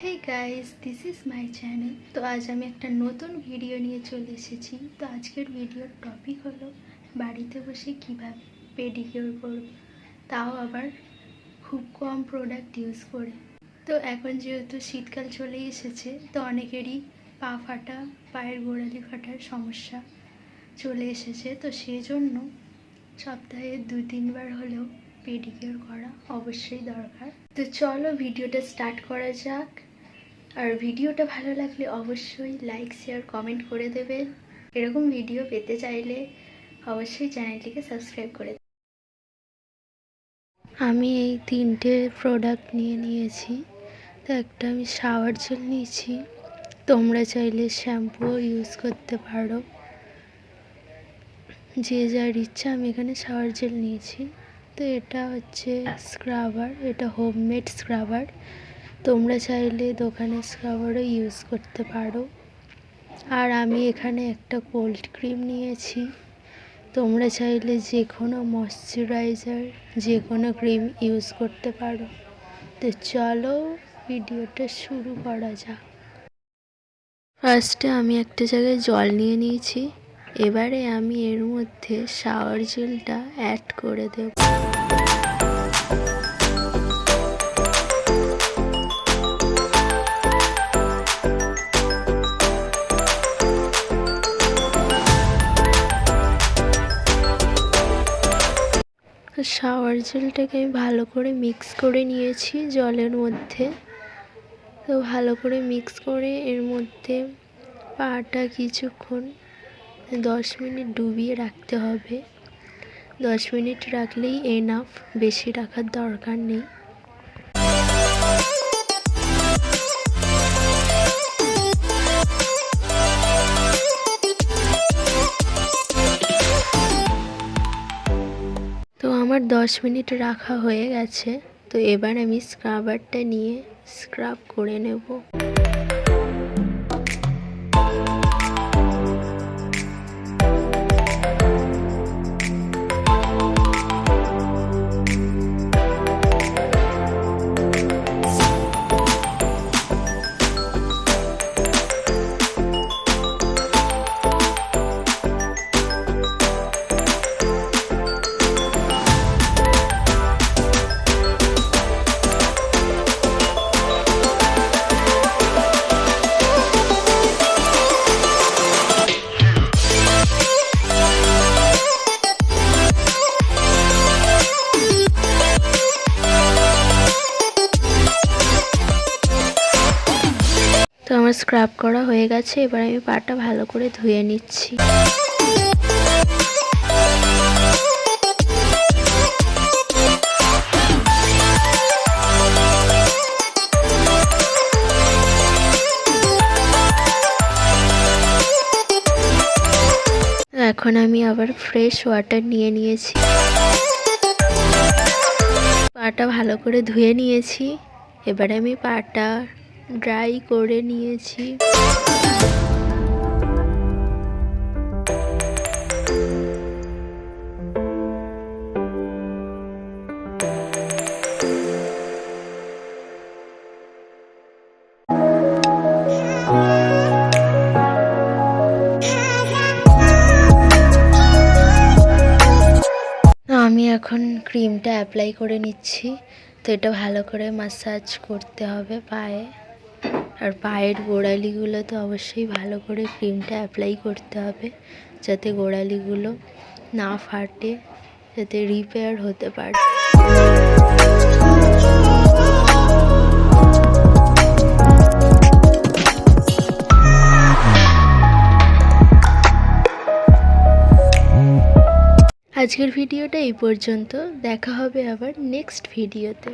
Hey guys, this is my channel. तो आज আমি একটা নতুন ভিডিও নিয়ে চলে এসেছি। তো আজকের ভিডিওর টপিক হলো বাড়িতে বসে কিভাবে পেডিকিউর করব, তাও আবার খুব কম প্রোডাক্ট ইউজ করে। তো এখন যেহেতু শীতকাল চলে এসেছে, তো অনেকেরই পা ফাটা, পায়ের গোড়ালি ফাটার সমস্যা চলে এসেছে। তো সেই জন্য সপ্তাহে 2-3 বার হলেও পেডিকিউর করা অবশ্যই দরকার। তো চলো ভিডিওটা স্টার্ট করা যাক। আর ভিডিওটা ভালো লাগলে অবশ্যই লাইক, শেয়ার, কমেন্ট করে দেবেন। এরকম ভিডিও পেতে চাইলে অবশ্যই চ্যানেলটিকে সাবস্ক্রাইব করে দেবেন। আমি এই 3টে প্রোডাক্ট নিয়েছি। তো একটা আমি শাওয়ার জেল নিয়েছি, তোমরা চাইলে শ্যাম্পুও ইউজ করতে পারো, যে যার ইচ্ছা। আমি এখানে শাওয়ার জেল নিয়েছি। তো এটা হচ্ছে স্ক্রাবার, এটা হোমমেড স্ক্রাবার। তোমরা চাইলে দোকানের স্ক্রাবারও ইউজ করতে পারো। আর আমি এখানে একটা কোল্ড ক্রিম নিয়েছি। তোমরা চাইলে যে কোনো ময়শ্চারাইজার, যে কোনো ক্রিম ইউজ করতে পারো। তো চলো ভিডিওটা শুরু করা যাক। ফার্স্টে আমি একটা জায়গায় জল নিয়ে নিয়েছি। এবারে আমি এর মধ্যে শাওয়ার জেলটা অ্যাড করে দেব। শাওয়ার জেলটাকে আমি ভালো করে মিক্স করে নিয়েছি জলের মধ্যে। তো ভালো করে মিক্স করে এর মধ্যে পাটা কিছুক্ষণ 10 মিনিট ডুবিয়ে রাখতে হবে। 10 মিনিট রাখলেই এনাফ, বেশি রাখার দরকার নেই। তো আমার 10 মিনিট রাখা হয়ে গেছে। তো এবার আমি স্ক্রাবারটা নিয়ে স্ক্রাব করে নেব। তো আমার স্ক্রাব করা হয়ে গেছে। এবার আমি পাটা ভালো করে ধুয়ে নিচ্ছি। এখন আমি আবার ফ্রেশ ওয়াটার নিয়ে নিয়েছি। পাটা ভালো করে ধুয়ে নিয়েছি। এবার আমি পাটা ড্রাই করে নিয়েছি। আমি এখন ক্রিমটা অ্যাপ্লাই করে নিচ্ছি। তো এটা ভালো করে ম্যাসাজ করতে হবে পায়ে। আর পায়ের গোড়ালিগুলো তো অবশ্যই ভালো করে ক্রিমটা অ্যাপ্লাই করতে হবে, যাতে গোড়ালিগুলো না ফাটে, যাতে রিপেয়ার হতে পারে। আজকের ভিডিওটা এই পর্যন্ত। দেখা হবে আবার নেক্সট ভিডিওতে।